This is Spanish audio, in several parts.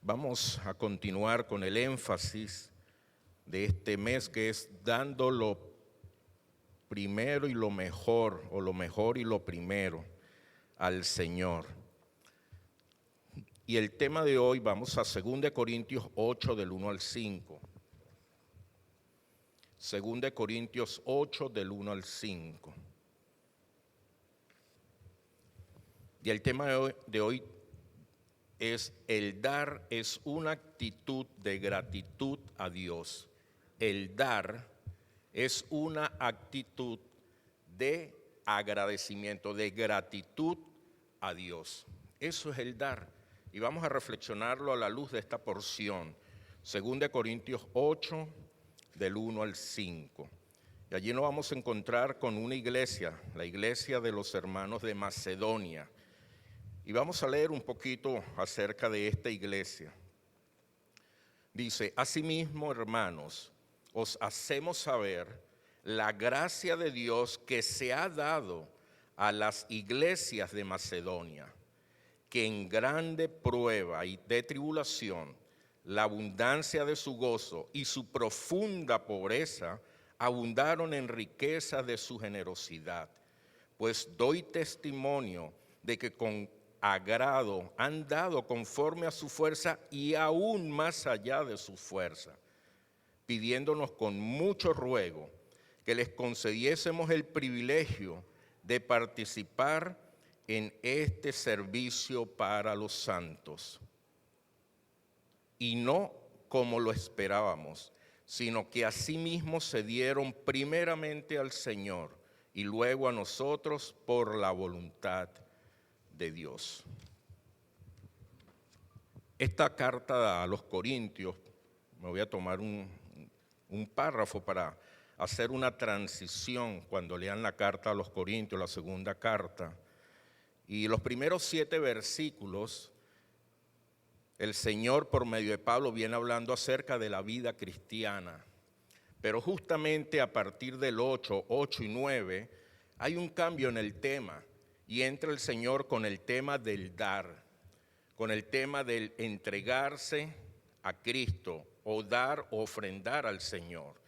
Vamos a continuar con el énfasis de este mes, que es dando lo primero y lo mejor, o lo mejor y lo primero al Señor. Y el tema de hoy, vamos a 2 Corintios 8 del 1 al 5. 2 Corintios 8 del 1 al 5. Y el tema de hoy es: el dar es una actitud de gratitud a Dios. El dar es una actitud de agradecimiento, de gratitud a Dios. Eso es el dar. Y vamos a reflexionarlo a la luz de esta porción. 2 Corintios 8, del 1 al 5. Y allí nos vamos a encontrar con una iglesia, la iglesia de los hermanos de Macedonia. Y vamos a leer un poquito acerca de esta iglesia. Dice: asimismo, hermanos, os hacemos saber la gracia de Dios que se ha dado a las iglesias de Macedonia, que en grande prueba y de tribulación, la abundancia de su gozo y su profunda pobreza abundaron en riqueza de su generosidad. Pues doy testimonio de que con agrado han dado conforme a su fuerza y aún más allá de su fuerza, pidiéndonos con mucho ruego que les concediésemos el privilegio de participar en este servicio para los santos. Y no como lo esperábamos, sino que asimismo se dieron primeramente al Señor y luego a nosotros por la voluntad de Dios. Esta carta a los Corintios, me voy a tomar un párrafo para hacer una transición cuando lean la carta a los Corintios, la segunda carta. Y los primeros 7 versículos, el Señor por medio de Pablo viene hablando acerca de la vida cristiana. Pero justamente a partir del 8 y 9, hay un cambio en el tema. Y entra el Señor con el tema del dar, con el tema del entregarse a Cristo, o dar o ofrendar al Señor.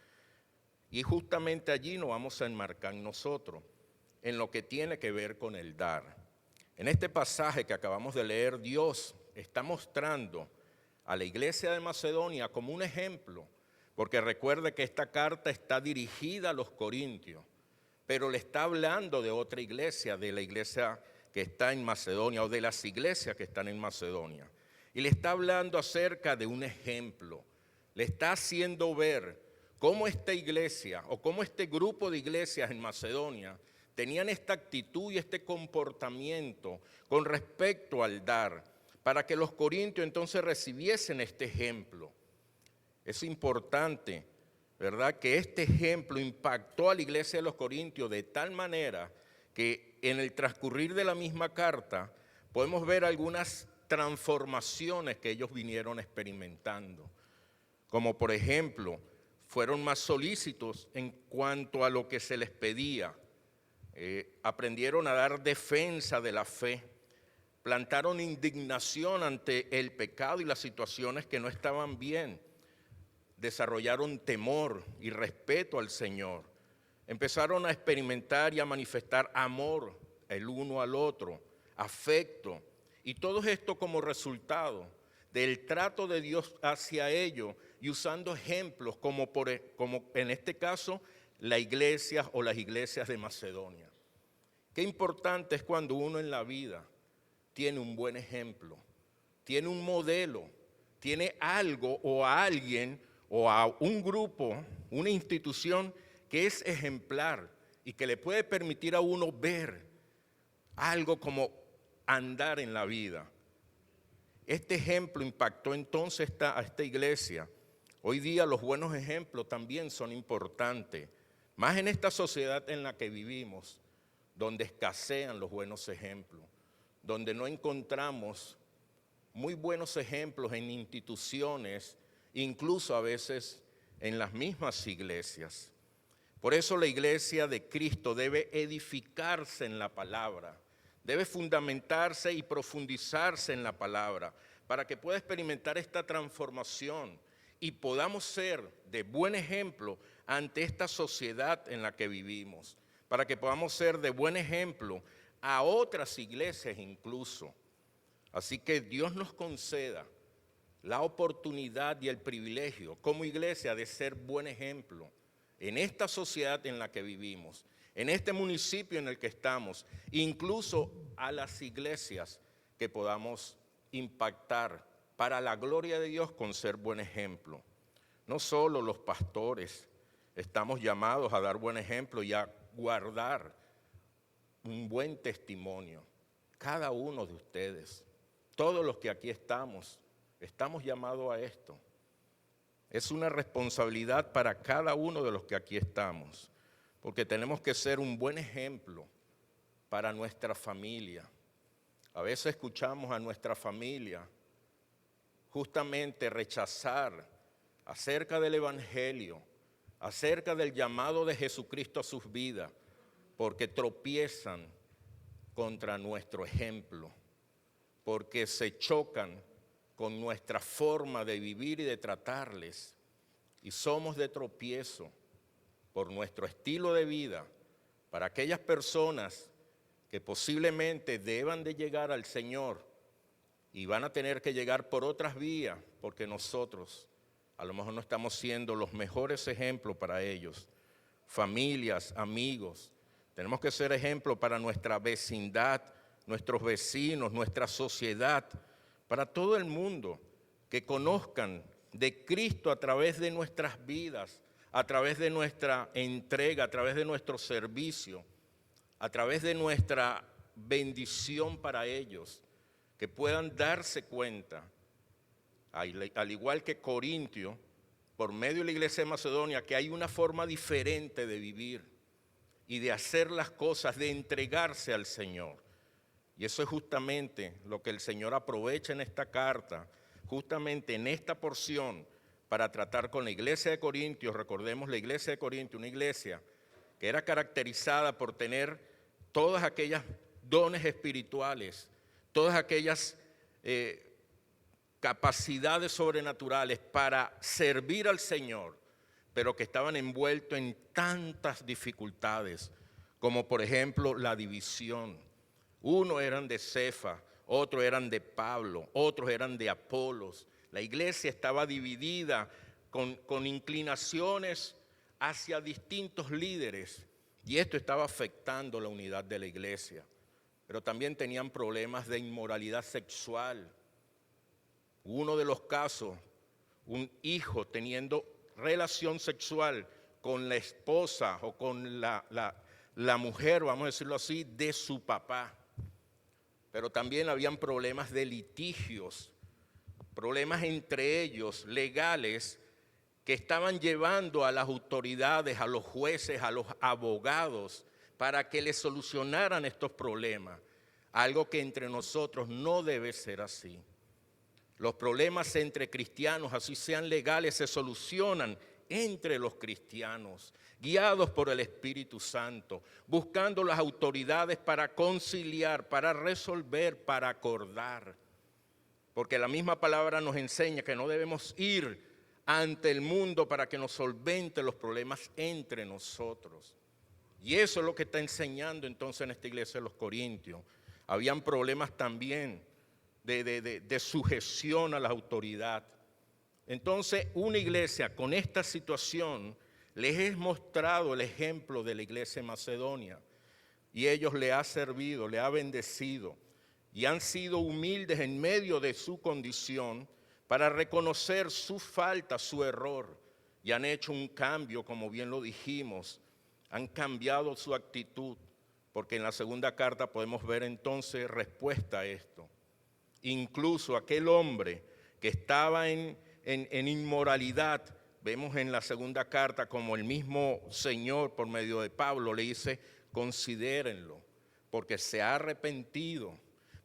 Y justamente allí nos vamos a enmarcar nosotros, en lo que tiene que ver con el dar. En este pasaje que acabamos de leer, Dios está mostrando a la iglesia de Macedonia como un ejemplo, porque recuerde que esta carta está dirigida a los corintios, pero le está hablando de otra iglesia, de la iglesia que está en Macedonia, o de las iglesias que están en Macedonia. Y le está hablando acerca de un ejemplo. Le está haciendo ver cómo esta iglesia, o cómo este grupo de iglesias en Macedonia tenían esta actitud y este comportamiento con respecto al dar, para que los corintios entonces recibiesen este ejemplo. Es importante, ¿verdad?, que este ejemplo impactó a la iglesia de los Corintios de tal manera que en el transcurrir de la misma carta podemos ver algunas transformaciones que ellos vinieron experimentando. Como por ejemplo, fueron más solícitos en cuanto a lo que se les pedía. Aprendieron a dar defensa de la fe. Plantaron indignación ante el pecado y las situaciones que no estaban bien. Desarrollaron temor y respeto al Señor. Empezaron a experimentar y a manifestar amor el uno al otro, afecto. Y todo esto como resultado del trato de Dios hacia ellos, y usando ejemplos como en este caso la iglesia o las iglesias de Macedonia. Qué importante es cuando uno en la vida tiene un buen ejemplo, tiene un modelo, tiene algo o a alguien o a un grupo, una institución que es ejemplar y que le puede permitir a uno ver algo como andar en la vida. Este ejemplo impactó entonces a esta iglesia. Hoy día los buenos ejemplos también son importantes, más en esta sociedad en la que vivimos, donde escasean los buenos ejemplos, donde no encontramos muy buenos ejemplos en instituciones, incluso a veces en las mismas iglesias. Por eso la iglesia de Cristo debe edificarse en la palabra, debe fundamentarse y profundizarse en la palabra, para que pueda experimentar esta transformación y podamos ser de buen ejemplo ante esta sociedad en la que vivimos, para que podamos ser de buen ejemplo a otras iglesias incluso. Así que Dios nos conceda la oportunidad y el privilegio como iglesia de ser buen ejemplo en esta sociedad en la que vivimos, en este municipio en el que estamos, incluso a las iglesias que podamos impactar para la gloria de Dios con ser buen ejemplo. No solo los pastores estamos llamados a dar buen ejemplo y a guardar un buen testimonio. Cada uno de ustedes, todos los que aquí estamos llamados a esto. Es una responsabilidad para cada uno de los que aquí estamos, porque tenemos que ser un buen ejemplo para nuestra familia. A veces escuchamos a nuestra familia justamente rechazar acerca del Evangelio, acerca del llamado de Jesucristo a sus vidas, porque tropiezan contra nuestro ejemplo, porque se chocan con nuestra forma de vivir y de tratarles, y somos de tropiezo por nuestro estilo de vida para aquellas personas que posiblemente deban de llegar al Señor y van a tener que llegar por otras vías, porque nosotros a lo mejor no estamos siendo los mejores ejemplos para ellos. Familias, amigos, tenemos que ser ejemplo para nuestra vecindad, nuestros vecinos, nuestra sociedad, para todo el mundo, que conozcan de Cristo a través de nuestras vidas, a través de nuestra entrega, a través de nuestro servicio, a través de nuestra bendición para ellos, que puedan darse cuenta, al igual que Corintio, por medio de la iglesia de Macedonia, que hay una forma diferente de vivir y de hacer las cosas, de entregarse al Señor. Y eso es justamente lo que el Señor aprovecha en esta carta, justamente en esta porción, para tratar con la iglesia de Corintios. Recordemos la iglesia de Corintios, una iglesia que era caracterizada por tener todas aquellas dones espirituales, todas aquellas capacidades sobrenaturales para servir al Señor, pero que estaban envueltos en tantas dificultades, como por ejemplo la división. Unos eran de Cefa, otros eran de Pablo, otros eran de Apolos. La iglesia estaba dividida con inclinaciones hacia distintos líderes, y esto estaba afectando la unidad de la iglesia. Pero también tenían problemas de inmoralidad sexual. Uno de los casos, un hijo teniendo relación sexual con la esposa o con la mujer, vamos a decirlo así, de su papá. Pero también habían problemas de litigios, problemas entre ellos legales, que estaban llevando a las autoridades, a los jueces, a los abogados, para que les solucionaran estos problemas. Algo que entre nosotros no debe ser así. Los problemas entre cristianos, así sean legales, se solucionan entre los cristianos, guiados por el Espíritu Santo, buscando las autoridades para conciliar, para resolver, para acordar. Porque la misma palabra nos enseña que no debemos ir ante el mundo para que nos solvente los problemas entre nosotros. Y eso es lo que está enseñando entonces en esta iglesia de los Corintios. Habían problemas también de sujeción a la autoridad. Entonces, una iglesia con esta situación les he mostrado el ejemplo de la iglesia de Macedonia, y ellos le ha servido, le ha bendecido, y han sido humildes en medio de su condición para reconocer su falta, su error, y han hecho un cambio, como bien lo dijimos, han cambiado su actitud, porque en la segunda carta podemos ver entonces respuesta a esto. Incluso aquel hombre que estaba en inmoralidad, vemos en la segunda carta como el mismo Señor por medio de Pablo le dice, considérenlo, porque se ha arrepentido,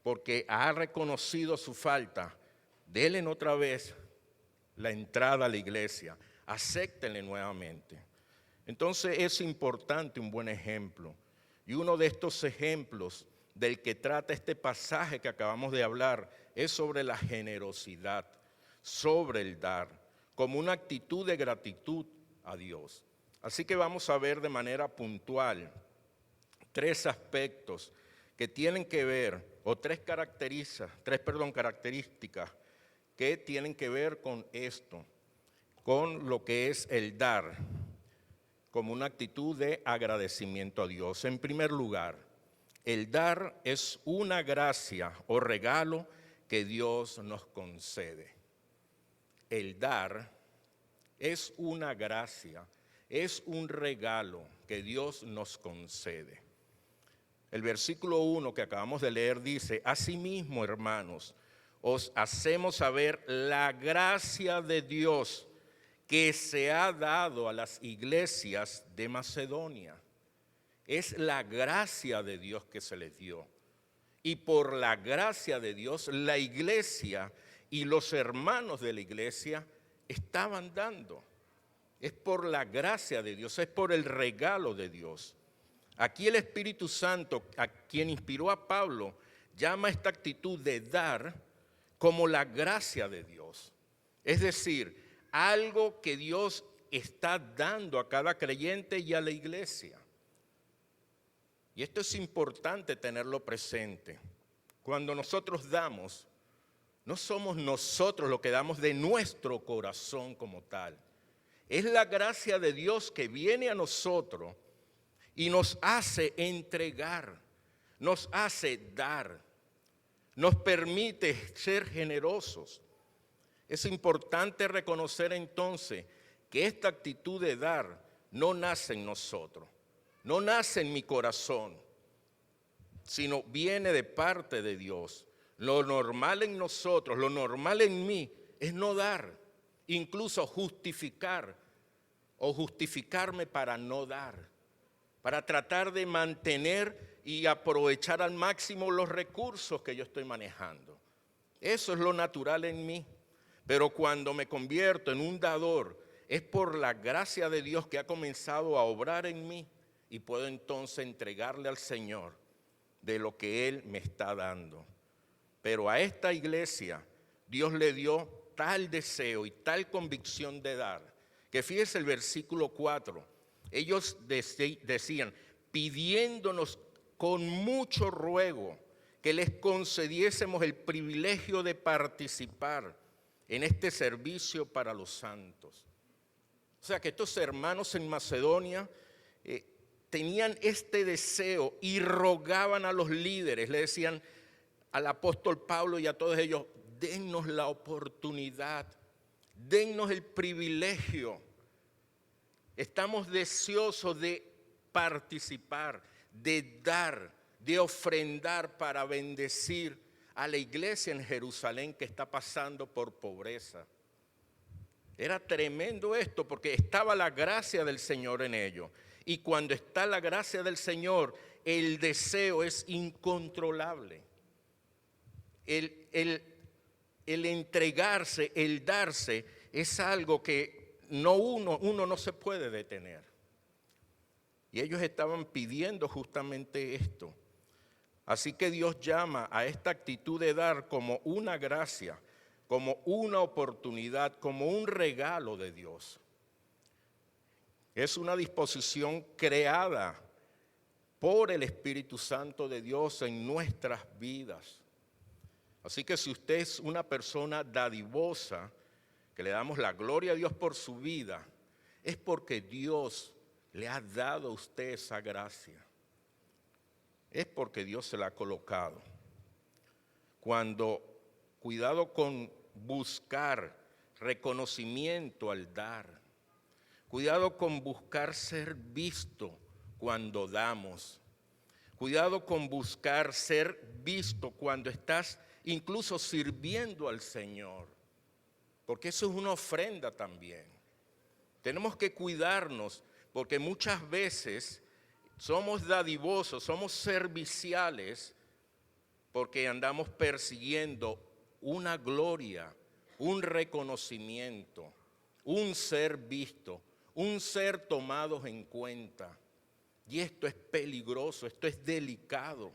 porque ha reconocido su falta. Denle otra vez la entrada a la iglesia, acéptenle nuevamente. Entonces es importante un buen ejemplo, y uno de estos ejemplos del que trata este pasaje que acabamos de hablar es sobre la generosidad, sobre el dar, como una actitud de gratitud a Dios. Así que vamos a ver de manera puntual tres aspectos que tienen que ver, o tres características que tienen que ver con esto, con lo que es el dar, como una actitud de agradecimiento a Dios. En primer lugar, el dar es una gracia o regalo que Dios nos concede. El dar es una gracia, es un regalo que Dios nos concede. El versículo 1 que acabamos de leer dice: asimismo, hermanos, os hacemos saber la gracia de Dios que se ha dado a las iglesias de Macedonia. Es la gracia de Dios que se les dio. Y por la gracia de Dios, la iglesia y los hermanos de la iglesia estaban dando. Es por la gracia de Dios, es por el regalo de Dios. Aquí el Espíritu Santo, a quien inspiró a Pablo, llama esta actitud de dar como la gracia de Dios. Es decir, algo que Dios está dando a cada creyente y a la iglesia. Y esto es importante tenerlo presente. Cuando nosotros damos, no somos nosotros los que damos de nuestro corazón como tal. Es la gracia de Dios que viene a nosotros y nos hace entregar, nos hace dar, nos permite ser generosos. Es importante reconocer entonces que esta actitud de dar no nace en nosotros, no nace en mi corazón, sino viene de parte de Dios. Lo normal en nosotros, lo normal en mí es no dar, incluso justificar o justificarme para no dar, para tratar de mantener y aprovechar al máximo los recursos que yo estoy manejando. Eso es lo natural en mí. Pero cuando me convierto en un dador, es por la gracia de Dios que ha comenzado a obrar en mí y puedo entonces entregarle al Señor de lo que Él me está dando. Pero a esta iglesia Dios le dio tal deseo y tal convicción de dar, que fíjese el versículo 4, ellos decían, pidiéndonos con mucho ruego que les concediésemos el privilegio de participar en este servicio para los santos. O sea que estos hermanos en Macedonia tenían este deseo y rogaban a los líderes, le decían al apóstol Pablo y a todos ellos, dennos la oportunidad, dennos el privilegio. Estamos deseosos de participar, de dar, de ofrendar para bendecir a la iglesia en Jerusalén que está pasando por pobreza. Era tremendo esto porque estaba la gracia del Señor en ello. Y cuando está la gracia del Señor, el deseo es incontrolable. El entregarse, el darse, es algo que uno no se puede detener. Y ellos estaban pidiendo justamente esto. Así que Dios llama a esta actitud de dar como una gracia, como una oportunidad, como un regalo de Dios. Es una disposición creada por el Espíritu Santo de Dios en nuestras vidas. Así que si usted es una persona dadivosa, que le damos la gloria a Dios por su vida, es porque Dios le ha dado a usted esa gracia. Es porque Dios se la ha colocado. Cuidado con buscar reconocimiento al dar. Cuidado con buscar ser visto cuando damos. Cuidado con buscar ser visto cuando estás incluso sirviendo al Señor. Porque eso es una ofrenda también. Tenemos que cuidarnos porque muchas veces somos dadivosos, somos serviciales porque andamos persiguiendo una gloria, un reconocimiento, un ser visto, un ser tomado en cuenta. Y esto es peligroso, esto es delicado.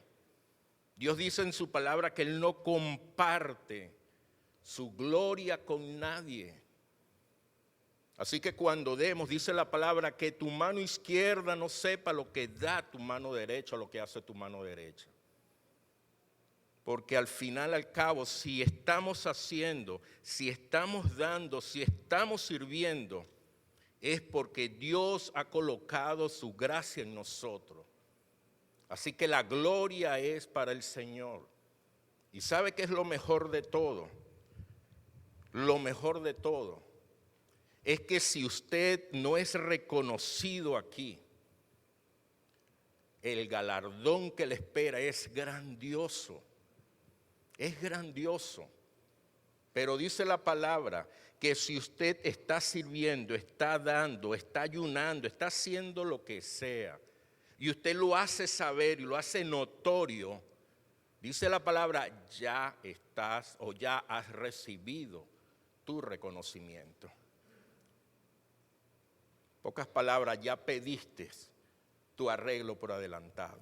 Dios dice en su palabra que Él no comparte su gloria con nadie. Así que cuando demos, dice la palabra, que tu mano izquierda no sepa lo que da tu mano derecha o lo que hace tu mano derecha. Porque al final, al cabo, si estamos haciendo, si estamos dando, si estamos sirviendo, es porque Dios ha colocado su gracia en nosotros. Así que la gloria es para el Señor. ¿Y sabe qué es lo mejor de todo? Lo mejor de todo es que si usted no es reconocido aquí, el galardón que le espera es grandioso. Es grandioso. Pero dice la palabra que si usted está sirviendo, está dando, está ayunando, está haciendo lo que sea, y usted lo hace saber y lo hace notorio, dice la palabra, ya estás o ya has recibido tu reconocimiento. Pocas palabras, ya pediste tu arreglo por adelantado.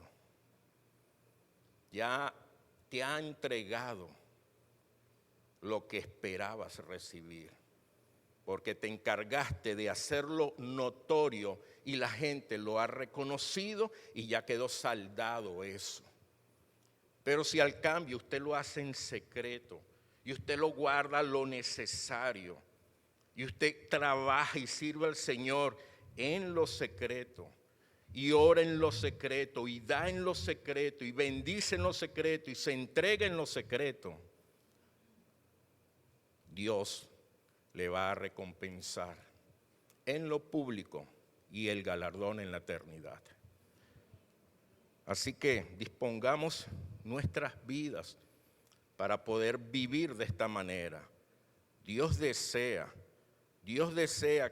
Ya te ha entregado lo que esperabas recibir, porque te encargaste de hacerlo notorio y la gente lo ha reconocido y ya quedó saldado eso. Pero si al cambio usted lo hace en secreto y usted lo guarda lo necesario y usted trabaja y sirve al Señor en lo secreto y ora en lo secreto y da en lo secreto y bendice en lo secreto y se entrega en lo secreto, Dios le va a recompensar en lo público y el galardón en la eternidad. Así que dispongamos nuestras vidas para poder vivir de esta manera. Dios desea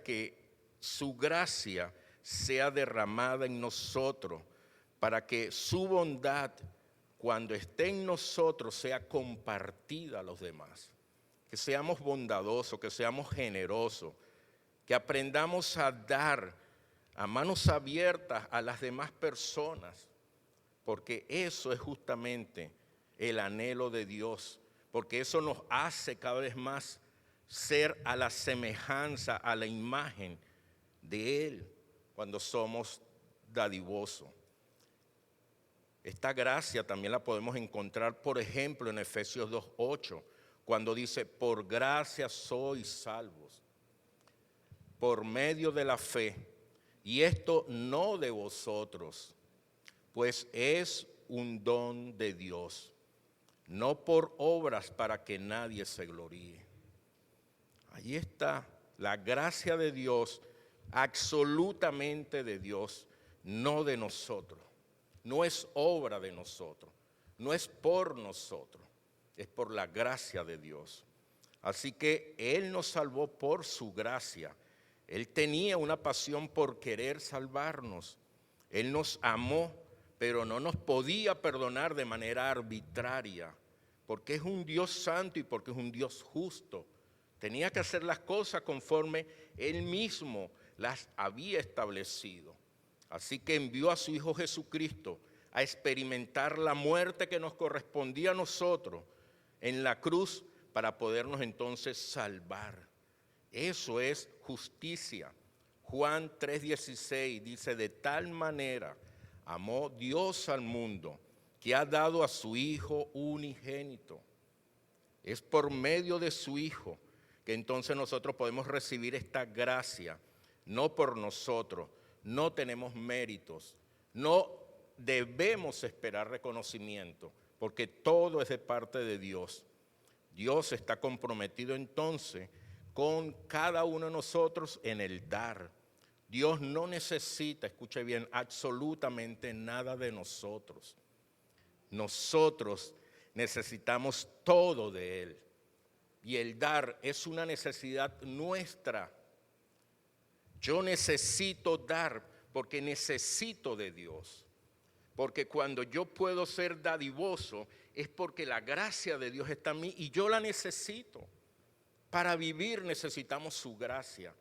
que su gracia sea derramada en nosotros para que su bondad, cuando esté en nosotros, sea compartida a los demás. Que seamos bondadosos, que seamos generosos, que aprendamos a dar a manos abiertas a las demás personas, porque eso es justamente el anhelo de Dios, porque eso nos hace cada vez más ser a la semejanza, a la imagen de Él, cuando somos dadivosos. Esta gracia también la podemos encontrar, por ejemplo, en Efesios 2:8, cuando dice, por gracia sois salvos, por medio de la fe, y esto no de vosotros, pues es un don de Dios, no por obras para que nadie se gloríe. Ahí está la gracia de Dios, absolutamente de Dios, no de nosotros. No es obra de nosotros, no es por nosotros, es por la gracia de Dios. Así que Él nos salvó por su gracia. Él tenía una pasión por querer salvarnos. Él nos amó, pero no nos podía perdonar de manera arbitraria, porque es un Dios santo y porque es un Dios justo. Tenía que hacer las cosas conforme Él mismo las había establecido. Así que envió a su Hijo Jesucristo a experimentar la muerte que nos correspondía a nosotros en la cruz para podernos entonces salvar. Eso es justicia. Juan 3:16 dice, de tal manera amó Dios al mundo que ha dado a su Hijo unigénito. Es por medio de su Hijo que entonces nosotros podemos recibir esta gracia, no por nosotros, no tenemos méritos, no debemos esperar reconocimiento, porque todo es de parte de Dios. Dios está comprometido entonces con cada uno de nosotros en el dar. Dios no necesita, escuche bien, absolutamente nada de nosotros. Nosotros necesitamos todo de Él. Y el dar es una necesidad nuestra. Yo necesito dar porque necesito de Dios. Porque cuando yo puedo ser dadivoso es porque la gracia de Dios está en mí y yo la necesito. Para vivir necesitamos su gracia.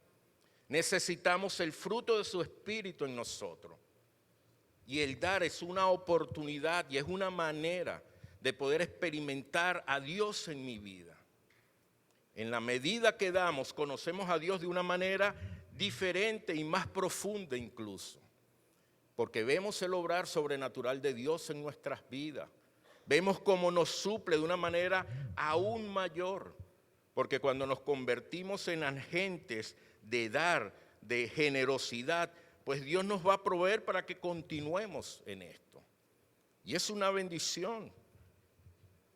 Necesitamos el fruto de su Espíritu en nosotros. Y el dar es una oportunidad y es una manera de poder experimentar a Dios en mi vida. En la medida que damos, conocemos a Dios de una manera diferente y más profunda incluso, porque vemos el obrar sobrenatural de Dios en nuestras vidas. Vemos cómo nos suple de una manera aún mayor, porque cuando nos convertimos en agentes de dar, de generosidad, pues Dios nos va a proveer para que continuemos en esto. Y es una bendición.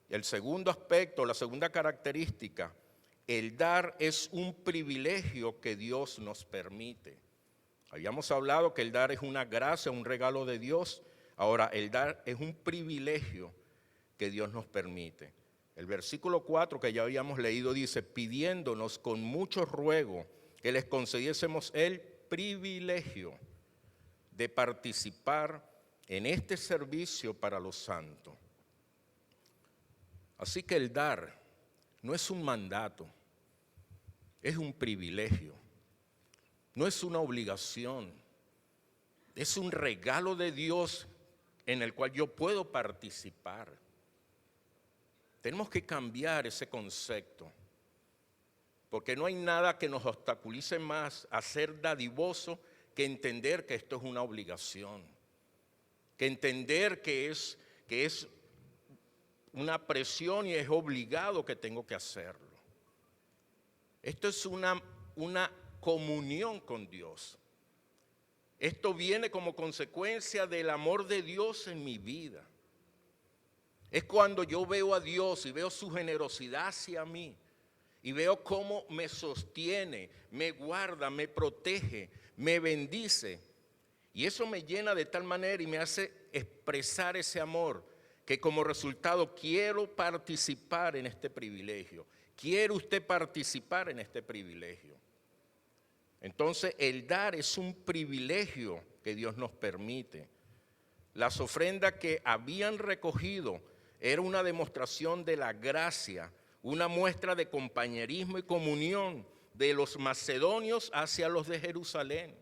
El segundo aspecto, la segunda característica, el dar es un privilegio que Dios nos permite. Habíamos hablado que el dar es una gracia, un regalo de Dios. Ahora, el dar es un privilegio que Dios nos permite. El versículo 4 que ya habíamos leído dice, pidiéndonos con mucho ruego que les concediésemos el privilegio de participar en este servicio para los santos. Así que el dar no es un mandato, es un privilegio, no es una obligación, es un regalo de Dios en el cual yo puedo participar. Tenemos que cambiar ese concepto, porque no hay nada que nos obstaculice más a ser dadivoso que entender que esto es una obligación, que entender que es una presión y es obligado que tengo que hacerlo. Esto es una comunión con Dios. Esto viene como consecuencia del amor de Dios en mi vida. Es cuando yo veo a Dios y veo su generosidad hacia mí y veo cómo me sostiene, me guarda, me protege, me bendice. Y eso me llena de tal manera y me hace expresar ese amor que como resultado quiero participar en este privilegio. ¿Quiere usted participar en este privilegio? Entonces, el dar es un privilegio que Dios nos permite. Las ofrendas que habían recogido era una demostración de la gracia, una muestra de compañerismo y comunión de los macedonios hacia los de Jerusalén.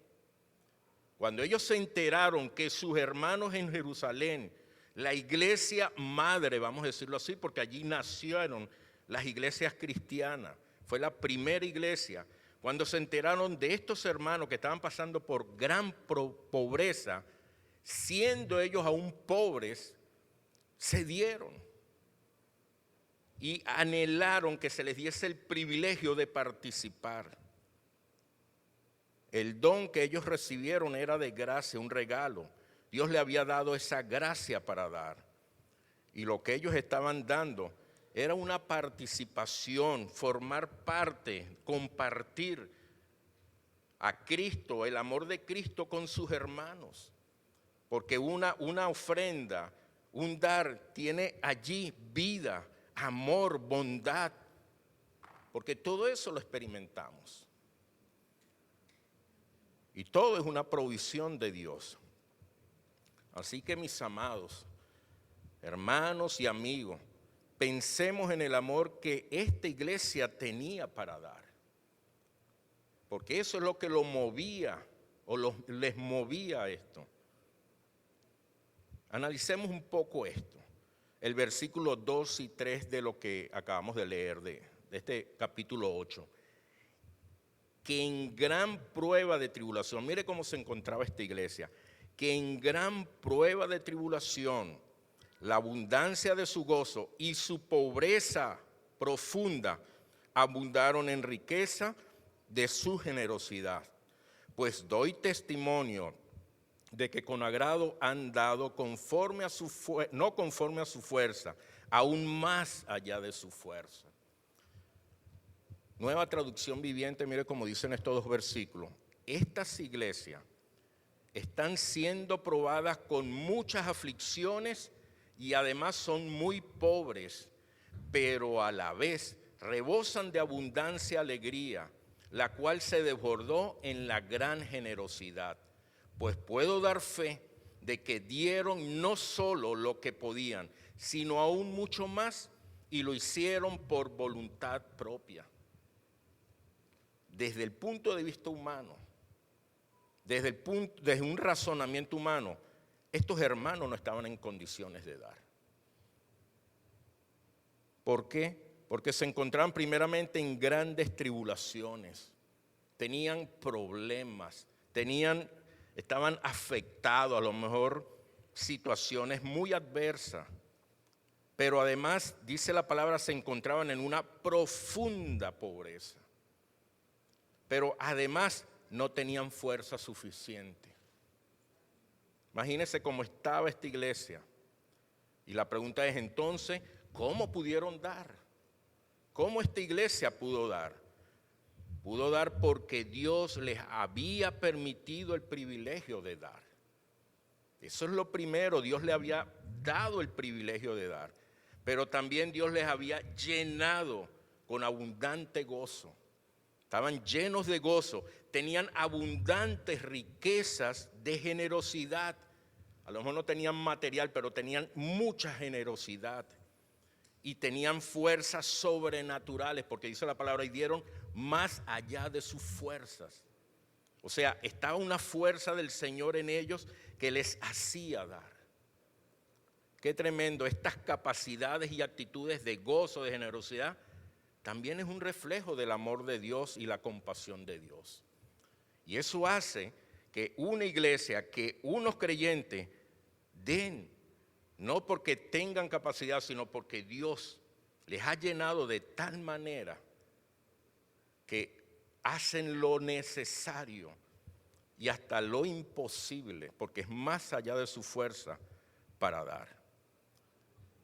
Cuando ellos se enteraron que sus hermanos en Jerusalén, la iglesia madre, vamos a decirlo así, porque allí nacieron las iglesias cristianas, fue la primera iglesia. Cuando se enteraron de estos hermanos que estaban pasando por gran pobreza, siendo ellos aún pobres, se dieron y anhelaron que se les diese el privilegio de participar. El don que ellos recibieron era de gracia, un regalo. Dios le había dado esa gracia para dar. Y lo que ellos estaban dando era una participación, formar parte, compartir a Cristo, el amor de Cristo con sus hermanos. Porque una ofrenda, un dar, tiene allí vida, amor, bondad. Porque todo eso lo experimentamos. Y todo es una provisión de Dios. Así que mis amados, hermanos y amigos, pensemos en el amor que esta iglesia tenía para dar. Porque eso es lo que lo movía o les movía a esto. Analicemos un poco esto. El versículo 2 y 3 de lo que acabamos de leer de este capítulo 8. Que en gran prueba de tribulación, mire cómo se encontraba esta iglesia, que en gran prueba de tribulación, la abundancia de su gozo y su pobreza profunda abundaron en riqueza de su generosidad. Pues doy testimonio de que con agrado han dado conforme a no conforme a su fuerza, aún más allá de su fuerza. Nueva Traducción Viviente, mire cómo dicen estos dos versículos. Estas iglesias están siendo probadas con muchas aflicciones y además son muy pobres, pero a la vez rebosan de abundancia alegría, la cual se desbordó en la gran generosidad. Pues puedo dar fe de que dieron no solo lo que podían, sino aún mucho más, y lo hicieron por voluntad propia. Desde el punto de vista humano, desde un razonamiento humano, estos hermanos no estaban en condiciones de dar. ¿Por qué? Porque se encontraban primeramente en grandes tribulaciones, tenían problemas, estaban afectados, a lo mejor situaciones muy adversas, pero además, dice la palabra, se encontraban en una profunda pobreza, pero además no tenían fuerza suficiente. Imagínense cómo estaba esta iglesia. Y la pregunta es entonces, ¿cómo pudieron dar? ¿Cómo esta iglesia pudo dar? Pudo dar porque Dios les había permitido el privilegio de dar. Eso es lo primero, Dios les había dado el privilegio de dar. Pero también Dios les había llenado con abundante gozo. Estaban llenos de gozo, tenían abundantes riquezas de generosidad. A lo mejor no tenían material, pero tenían mucha generosidad. Y tenían fuerzas sobrenaturales, porque dice la palabra, y dieron más allá de sus fuerzas. O sea, estaba una fuerza del Señor en ellos que les hacía dar. Qué tremendo, estas capacidades y actitudes de gozo, de generosidad, también es un reflejo del amor de Dios y la compasión de Dios. Y eso hace que una iglesia, que unos creyentes den, no porque tengan capacidad, sino porque Dios les ha llenado de tal manera que hacen lo necesario y hasta lo imposible, porque es más allá de su fuerza para dar.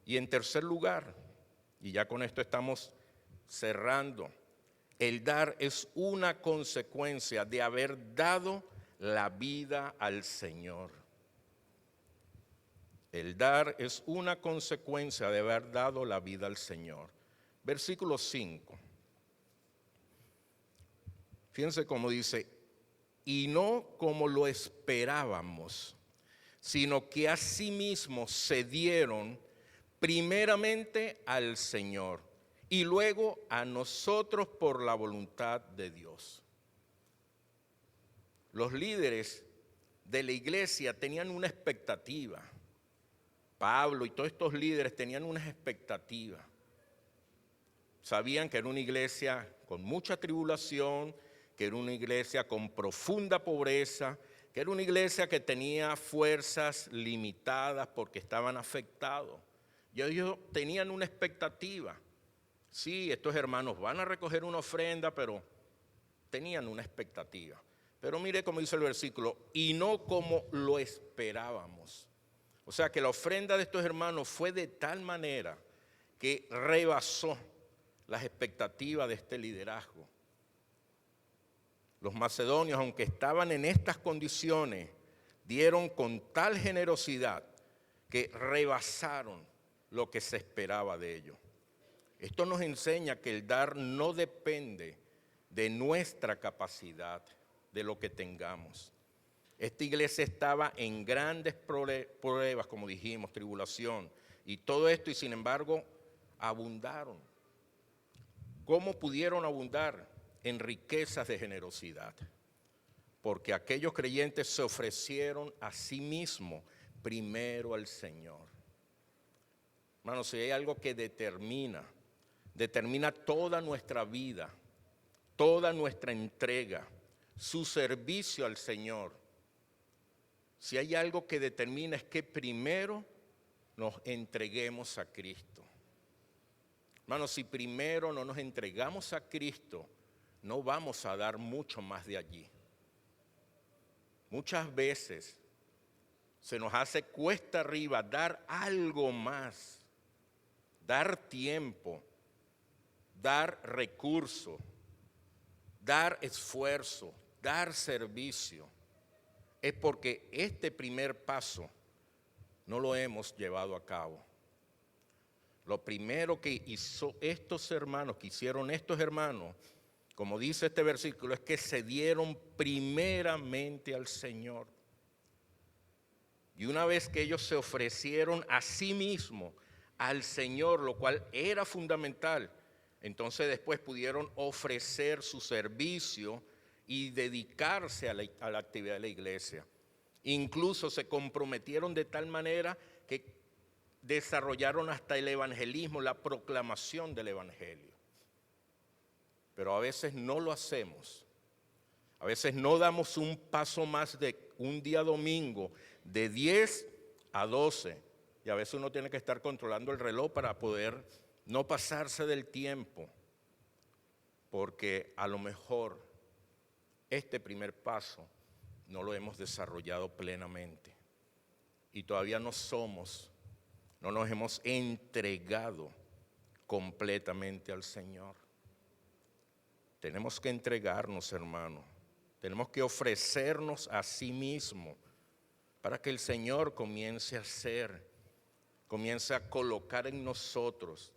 Y en tercer lugar, y ya con esto estamos cerrando, el dar es una consecuencia de haber dado la vida al Señor. El dar es una consecuencia de haber dado la vida al Señor. Versículo 5. Fíjense cómo dice, y no como lo esperábamos, sino que asimismo se dieron primeramente al Señor y luego a nosotros por la voluntad de Dios. Los líderes de la iglesia tenían una expectativa. Pablo y todos estos líderes tenían una expectativa. Sabían que era una iglesia con mucha tribulación, que era una iglesia con profunda pobreza, que era una iglesia que tenía fuerzas limitadas porque estaban afectados. Y ellos tenían una expectativa. Sí, estos hermanos van a recoger una ofrenda, pero tenían una expectativa. Pero mire cómo dice el versículo, y no como lo esperábamos. O sea que la ofrenda de estos hermanos fue de tal manera que rebasó las expectativas de este liderazgo. Los macedonios, aunque estaban en estas condiciones, dieron con tal generosidad que rebasaron lo que se esperaba de ellos. Esto nos enseña que el dar no depende de nuestra capacidad, de lo que tengamos. Esta iglesia estaba en grandes pruebas, como dijimos, tribulación, y todo esto, y sin embargo, abundaron. ¿Cómo pudieron abundar? En riquezas de generosidad. Porque aquellos creyentes se ofrecieron a sí mismos primero al Señor. Hermanos, si hay algo que determina toda nuestra vida, toda nuestra entrega, su servicio al Señor, si hay algo que determina es que primero nos entreguemos a Cristo. Hermanos, si primero no nos entregamos a Cristo, no vamos a dar mucho más de allí. Muchas veces se nos hace cuesta arriba dar algo más, dar tiempo, dar recursos, dar esfuerzo, dar servicio. Es porque este primer paso no lo hemos llevado a cabo. Lo primero que hicieron estos hermanos, como dice este versículo, es que se dieron primeramente al Señor. Y una vez que ellos se ofrecieron a sí mismos al Señor, lo cual era fundamental, entonces después pudieron ofrecer su servicio y dedicarse a la actividad de la iglesia. Incluso se comprometieron de tal manera que desarrollaron hasta el evangelismo, la proclamación del evangelio. Pero a veces no lo hacemos. A veces no damos un paso más de un día domingo de 10 a 12. Y a veces uno tiene que estar controlando el reloj para poder no pasarse del tiempo. Porque a lo mejor este primer paso no lo hemos desarrollado plenamente. Y todavía no nos hemos entregado completamente al Señor. Tenemos que entregarnos, hermano. Tenemos que ofrecernos a sí mismo para que el Señor comience a colocar en nosotros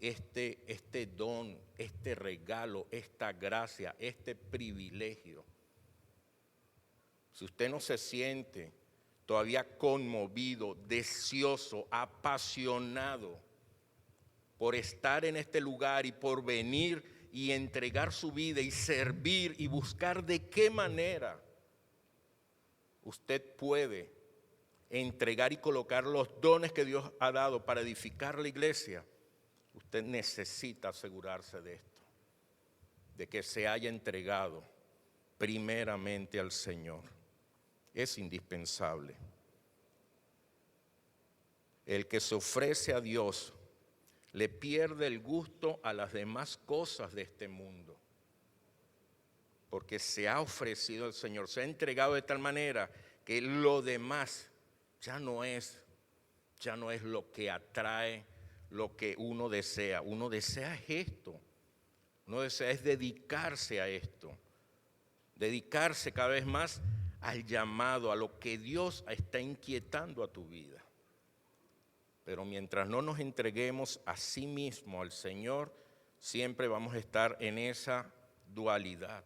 este don, este regalo, esta gracia, este privilegio. Si usted no se siente todavía conmovido, deseoso, apasionado por estar en este lugar y por venir y entregar su vida y servir y buscar de qué manera usted puede entregar y colocar los dones que Dios ha dado para edificar la iglesia, usted necesita asegurarse de esto, de que se haya entregado primeramente al Señor. Es indispensable. El que se ofrece a Dios le pierde el gusto a las demás cosas de este mundo, porque se ha ofrecido al Señor, se ha entregado de tal manera que lo demás ya no es lo que atrae, lo que uno desea. Uno desea esto, uno desea es dedicarse a esto, dedicarse cada vez más al llamado, a lo que Dios está inquietando a tu vida. Pero mientras no nos entreguemos a sí mismo al Señor, siempre vamos a estar en esa dualidad.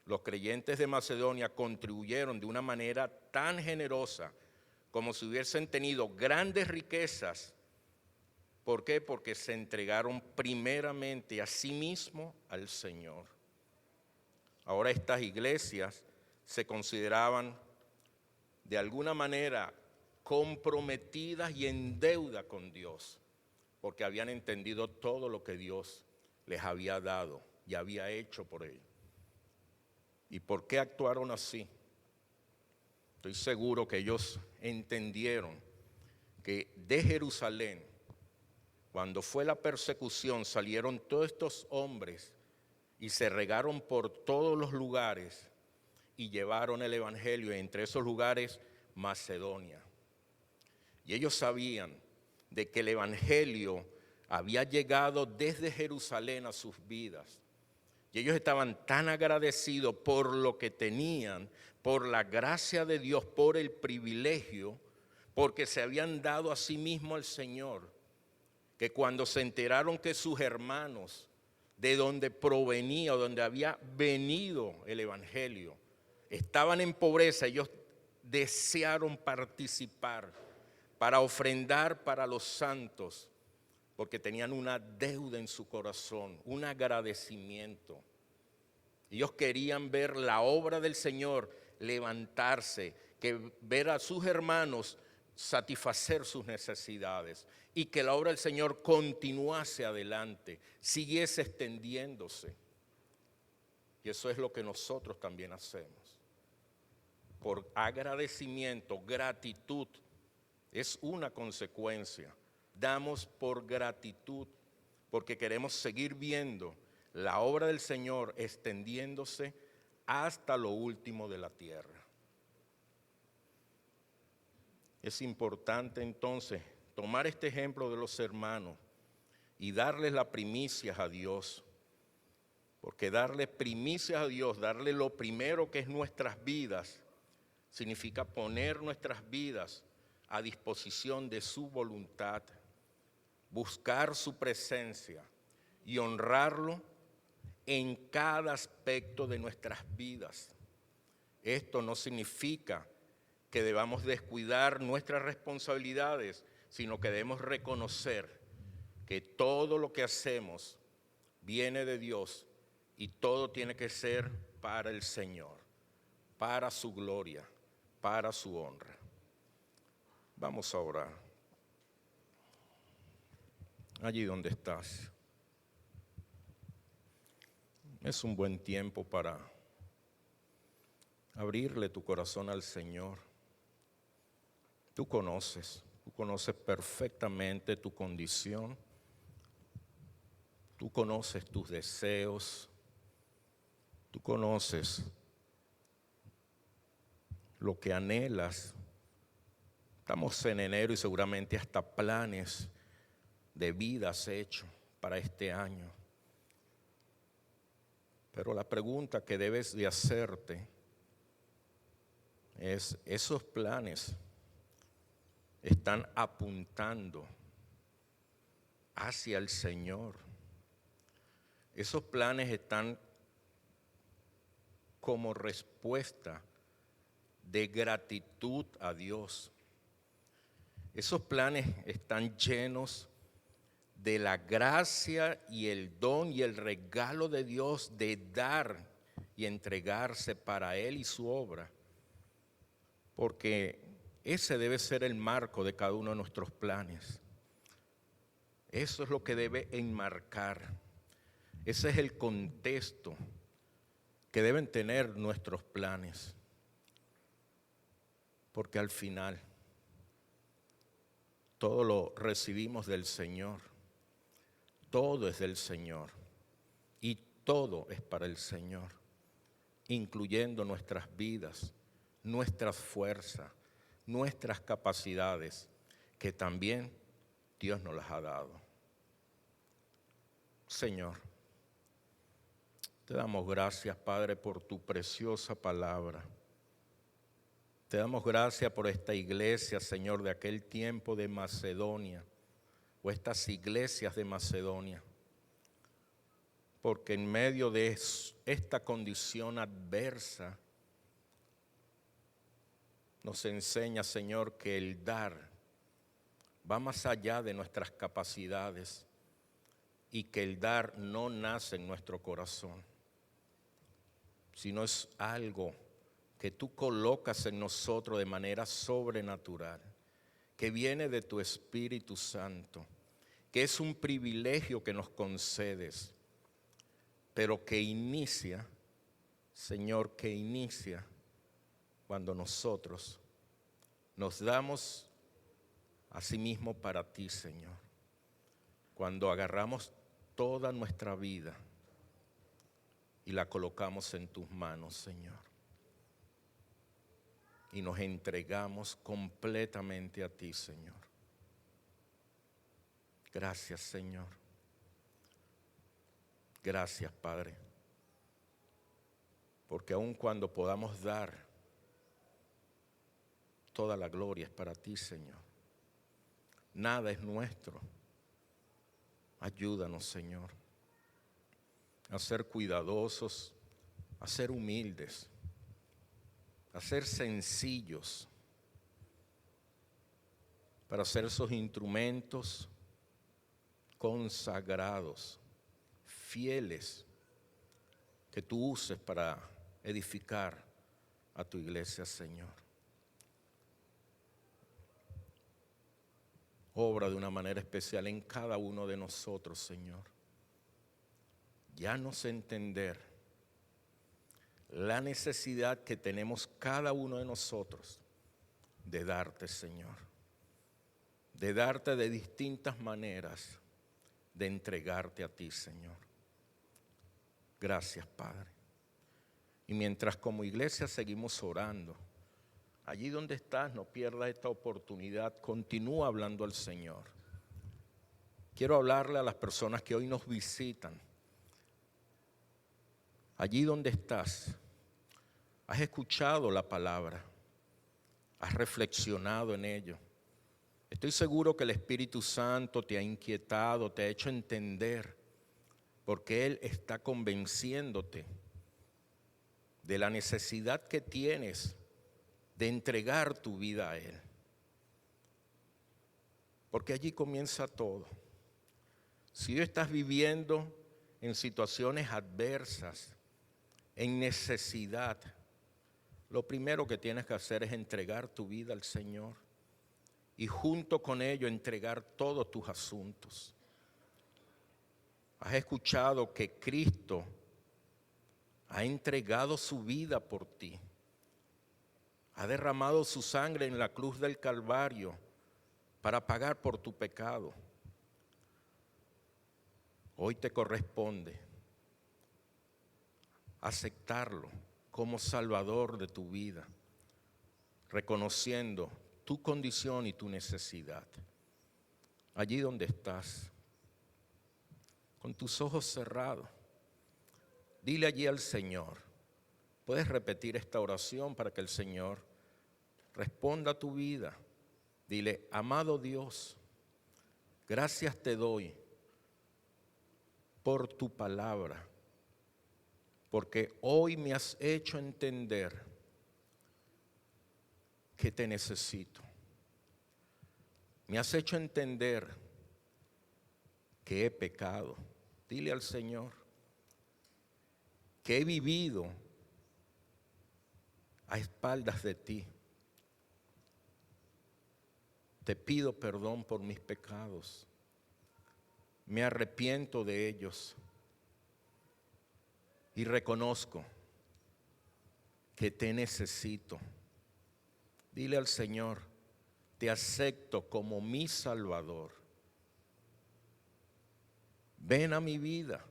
Los creyentes de Macedonia contribuyeron de una manera tan generosa como si hubiesen tenido grandes riquezas. ¿Por qué? Porque se entregaron primeramente a sí mismo al Señor. Ahora estas iglesias se consideraban de alguna manera comprometidas y en deuda con Dios, porque habían entendido todo lo que Dios les había dado y había hecho por ellos. ¿Y por qué actuaron así? Estoy seguro que ellos entendieron que de Jerusalén, cuando fue la persecución, salieron todos estos hombres y se regaron por todos los lugares y llevaron el evangelio, entre esos lugares Macedonia. Y ellos sabían de que el evangelio había llegado desde Jerusalén a sus vidas. Y ellos estaban tan agradecidos por lo que tenían, por la gracia de Dios, por el privilegio, porque se habían dado a sí mismo al Señor, que cuando se enteraron que sus hermanos, de donde provenía o donde había venido el evangelio, estaban en pobreza, ellos desearon participar para ofrendar para los santos, porque tenían una deuda en su corazón, un agradecimiento. Ellos querían ver la obra del Señor levantarse, que ver a sus hermanos satisfacer sus necesidades y que la obra del Señor continuase adelante, siguiese extendiéndose. Y eso es lo que nosotros también hacemos. Por agradecimiento, gratitud, es una consecuencia. Damos por gratitud porque queremos seguir viendo la obra del Señor extendiéndose hasta lo último de la tierra. Es importante entonces tomar este ejemplo de los hermanos y darles las primicias a Dios, porque darle primicias a Dios, darle lo primero que es nuestras vidas, significa poner nuestras vidas a disposición de su voluntad, buscar su presencia y honrarlo en cada aspecto de nuestras vidas. Esto no significa que debamos descuidar nuestras responsabilidades, sino que debemos reconocer que todo lo que hacemos viene de Dios y todo tiene que ser para el Señor, para su gloria, para su honra. Vamos a orar. allí donde estás. Es un buen tiempo para abrirle tu corazón al Señor. Tú conoces perfectamente tu condición. Tú conoces tus deseos. Tú conoces lo que anhelas. Estamos en enero y seguramente hasta planes de vida has hecho para este año. Pero la pregunta que debes de hacerte es, ¿esos planes están apuntando hacia el Señor? ¿Esos planes están como respuesta de gratitud a Dios? ¿Esos planes están llenos de la gracia y el don y el regalo de Dios de dar y entregarse para Él y su obra? Porque ese debe ser el marco de cada uno de nuestros planes. Eso es lo que debe enmarcar. Ese es el contexto que deben tener nuestros planes. Porque al final todo lo recibimos del Señor. Todo es del Señor y todo es para el Señor, incluyendo nuestras vidas, nuestras fuerzas, nuestras capacidades, que también Dios nos las ha dado. Señor, te damos gracias, Padre, por tu preciosa palabra. Te damos gracias por esta iglesia, Señor, de aquel tiempo de Macedonia, o estas iglesias de Macedonia, porque en medio de esta condición adversa nos enseña, Señor, que el dar va más allá de nuestras capacidades y que el dar no nace en nuestro corazón, sino es algo que tú colocas en nosotros de manera sobrenatural, que viene de tu Espíritu Santo, que es un privilegio que nos concedes, pero que inicia, Señor, que inicia cuando nosotros nos damos a sí mismo para ti, Señor. Cuando agarramos toda nuestra vida y la colocamos en tus manos, Señor, y nos entregamos completamente a ti, Señor. Gracias, Señor. Gracias, Padre. Porque aun cuando podamos dar, toda la gloria es para ti, Señor. Nada es nuestro. Ayúdanos, Señor, a ser cuidadosos, a ser humildes, a ser sencillos, para ser esos instrumentos consagrados, fieles, que tú uses para edificar a tu iglesia, Señor. Obra de una manera especial en cada uno de nosotros, Señor. Llános a entender la necesidad que tenemos cada uno de nosotros de darte, Señor. De darte de distintas maneras, de entregarte a ti, Señor. Gracias, Padre. Y mientras como iglesia seguimos orando, allí donde estás, no pierdas esta oportunidad, continúa hablando al Señor. Quiero hablarle a las personas que hoy nos visitan. Allí donde estás, has escuchado la palabra, has reflexionado en ello. Estoy seguro que el Espíritu Santo te ha inquietado, te ha hecho entender, porque Él está convenciéndote de la necesidad que tienes de entregar tu vida a Él. Porque allí comienza todo. Si hoy estás viviendo en situaciones adversas, en necesidad, lo primero que tienes que hacer es entregar tu vida al Señor y junto con ello entregar todos tus asuntos. Has escuchado que Cristo ha entregado su vida por ti. Ha derramado su sangre en la cruz del Calvario para pagar por tu pecado. Hoy te corresponde aceptarlo como Salvador de tu vida, reconociendo tu condición y tu necesidad. Allí donde estás, con tus ojos cerrados, dile allí al Señor. Puedes repetir esta oración para que el Señor responda a tu vida. Dile: amado Dios, gracias te doy por tu palabra, porque hoy me has hecho entender que te necesito. Me has hecho entender que he pecado. Dile al Señor que he vivido a espaldas de ti. Te pido perdón por mis pecados. Me arrepiento de ellos y reconozco que te necesito. Dile al Señor: te acepto como mi Salvador. Ven a mi vida.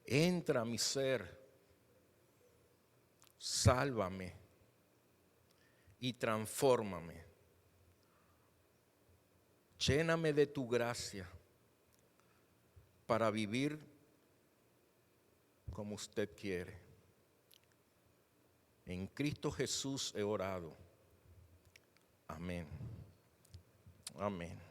Entra a mi ser. Sálvame y transfórmame. Lléname de tu gracia para vivir como usted quiere. En Cristo Jesús he orado. Amén. Amén.